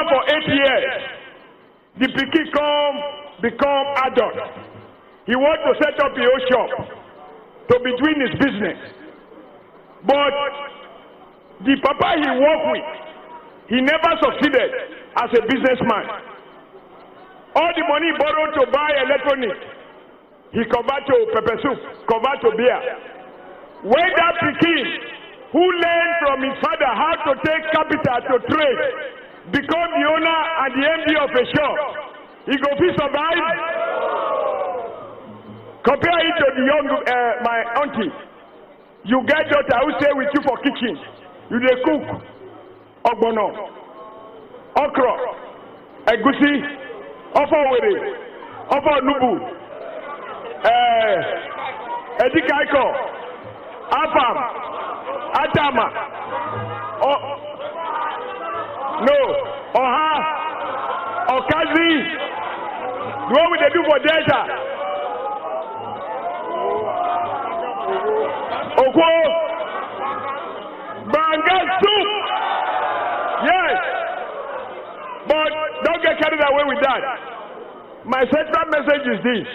for 8 years. The pikin come become adult. He want to set up his own shop to be doing his business. But the papa he worked with, he never succeeded as a businessman. All the money he borrowed to buy electronics, he convert to pepper soup, convert to beer. When that pikin who learned from his father how to take capital to trade, become the owner and the MD of a shop, he go fit survive. Compare it to the young my auntie. You get daughter who stay with you for kitchen. You dey cook ogbono, okra, egusi, ofo were, ofo nubu, edikaiko, afam, atama, oha, okazi. What will they do for Delta? Okwo, banga soup. Yes, but don't get carried away with that. My central message is this: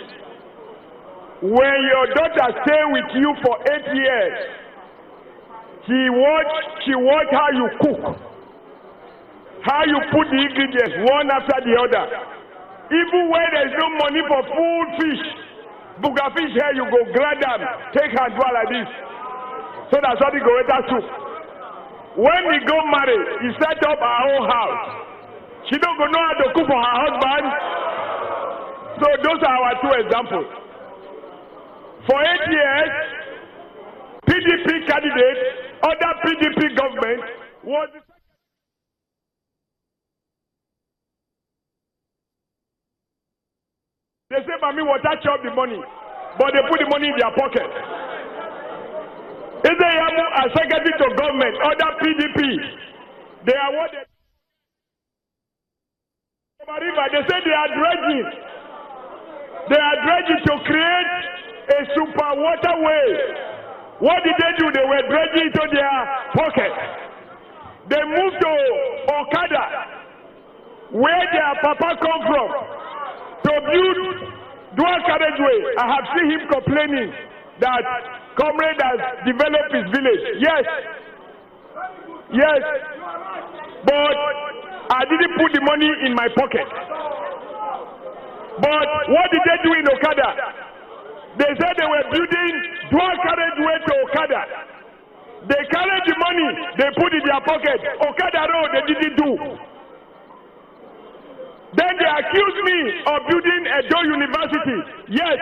when your daughter stay with you for 8 years, she watch how you cook, how you put the ingredients one after the other. Even when there is no money for full fish, buga fish here, you go grab them, take her and do like this. So that's how the Goreta soup. When we go marry, he set up our own house. She don't go know how to cook for her husband. So those are our two examples. For 8 years, PDP candidate, other PDP government was. They say, Mami, water chop the money, but they put the money in their pocket. Is there a secretary to government, other PDP, they are what they say they are dredging. They are dredging to create a super waterway. What did they do? They were dredging into their pocket. They moved to Okada, where their papa come from, to build dual carriageway. I have seen him complaining that comrade has developed his village. Yes, but I didn't put the money in my pocket. But what did they do in Okada? They said they were building dual carriageway to Okada. They carried the money, they put it in their pocket. Okada road they didn't do. Then they accused me of building a Edo University. Yes.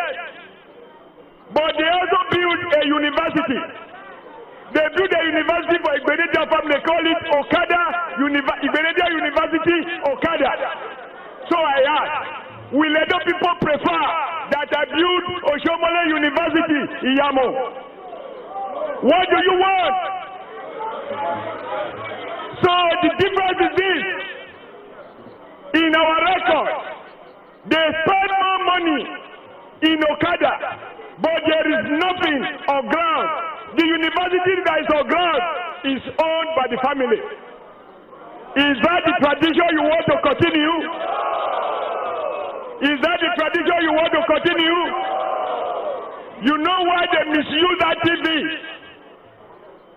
But they also built a university. They built a university for Gubernatorial family. They call it Gubernatorial University Okada. So I ask, will Edo people prefer that I build Oshomole University in Yamo? What do you want? So the difference is this. In our record, they spend more money in Okada, but there is nothing on ground. The university that is on ground is owned by the family. Is that the tradition you want to continue? Is that the tradition you want to continue? You know why they misuse that TV?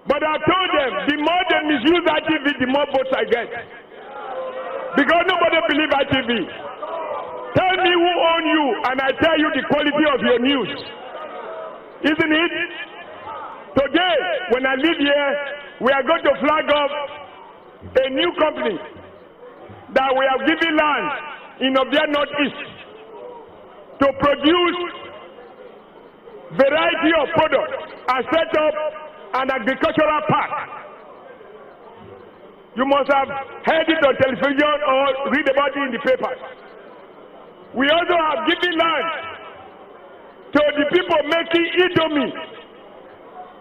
But I told them, the more they misuse that TV, the more votes I get. Because nobody believes that TV. Tell me who owns you, and I tell you the quality of your news. Isn't it? Today, when I leave here, we are going to flag up a new company that we have given land in Obia Northeast to produce variety of products and set up an agricultural park. You must have heard it on television or read about it in the papers. We also have given land to the people making Indomie.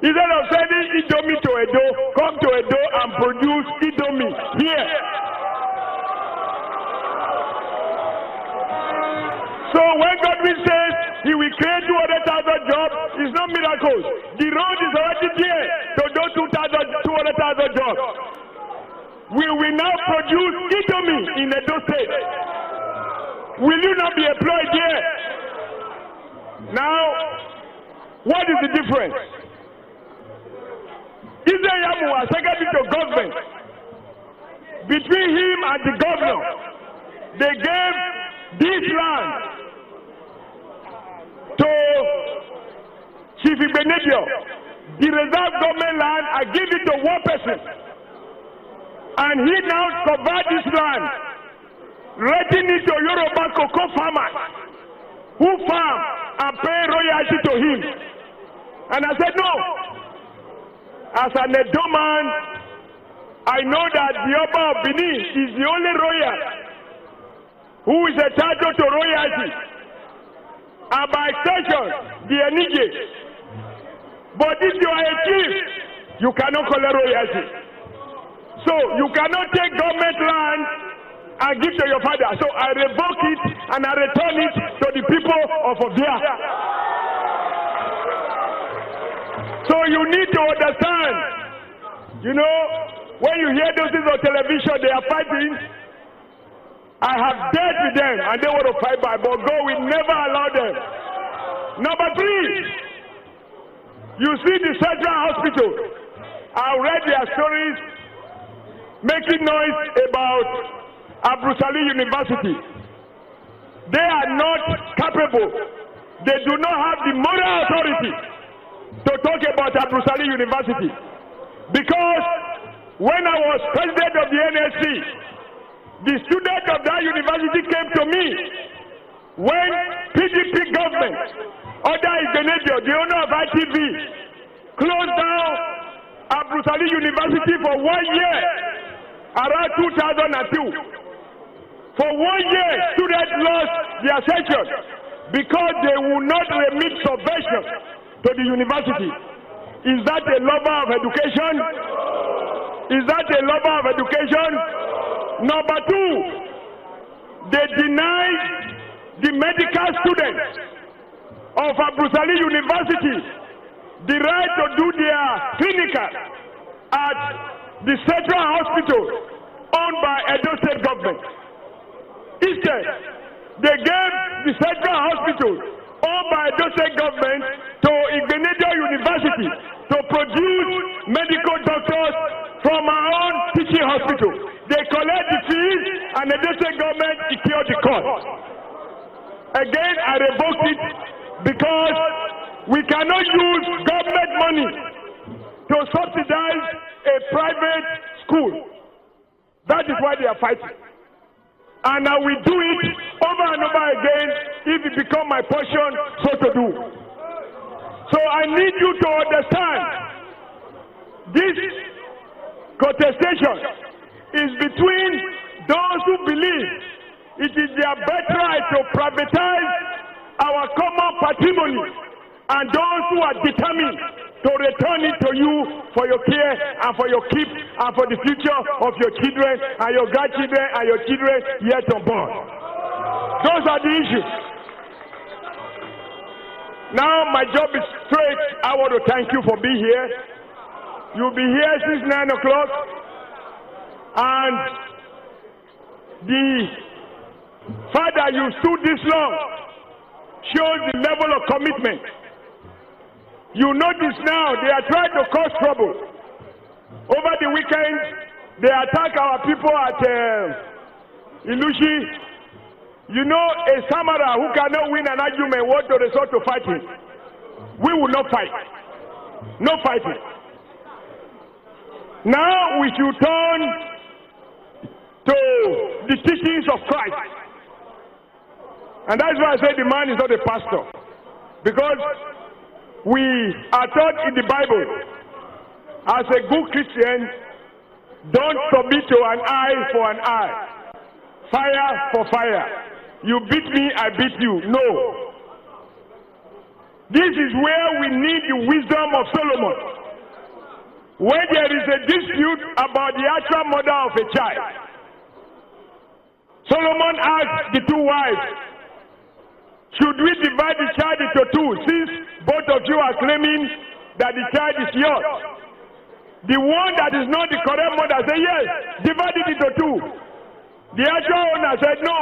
Instead of sending Indomie to Edo, come to Edo and produce Indomie here. So when Godwin says he will create 200,000 jobs, it's not miracles. The road is already there to do 200,000 jobs. we will now produce Indomie in Edo State. Will you not be employed here? Now, what is the difference? Israel was secretary to government. Between him and the governor, they gave this land to Chief Gubernatorial. The reserve government land, I give it to one person. And he now convert this land, renting it to Yoruba cocoa farmers who farm and pay royalty to him. And I said, no. As an Edo man, I know that the Oba of Benin is the only royal who is entitled to royalty. And by extension, the Enige. But if you are a chief, you cannot collect royalty. So you cannot take government land and give to your father. So I revoke it and I return it to the people of Ovia. So you need to understand, you know, when you hear those things on television, they are fighting. I have dealt with them and they want to fight back, but God will never allow them. Number 3, you see the Central Hospital. I read their stories making noise about Abrusali University. They are not capable. They do not have the moral authority to talk about Abrusali University. Because when I was president of the NSC, the student of that university came to me when PDP government, under Gubernatorial, the owner of ITV, closed down Abrusali University for 1 year, around 2002. For 1 year, students lost their section because they would not remit subvention to the university. Is that a lover of education? Is that a lover of education? Number 2, they denied the medical students of Abrusali University the right to do their clinical at the Central Hospital owned by Edo State government. Instead, they gave the Central Hospital owned by Edo State government to Gubernatorial University to produce medical doctors from our own teaching hospital. They collect the fees and the Edo State government secured the cost. Again, I revoked it because we cannot use government money to subsidize a private school. That is why they are fighting. And I will do it over and over again if it becomes my portion, so to do. So I need you to understand this contestation is between those who believe it is their birthright to privatize our common patrimony and those who are determined to return it to you for your care and for your keep and for the future of your children and your grandchildren and your children yet unborn. Those are the issues. Now my job is straight. I want to thank you for being here. You'll be here since 9 o'clock, and the fact that you stood this long shows the level of commitment. You notice now they are trying to cause trouble. Over the weekend, they attack our people at Ilushi. You know, a Samara who cannot win an argument want to resort to fighting. We will not fight. No fighting. Now we should turn to the teachings of Christ. And that's why I say the man is not a pastor. Because we are taught in the Bible, as a good Christian, don't submit to an eye for an eye, fire for fire. You beat me, I beat you. No. This is where we need the wisdom of Solomon. When there is a dispute about the actual mother of a child, Solomon asked the two wives, should we divide the child into two, since both of you are claiming that the child is yours? The one that is not the correct mother said, yes, divide it into two. The actual owner said, no.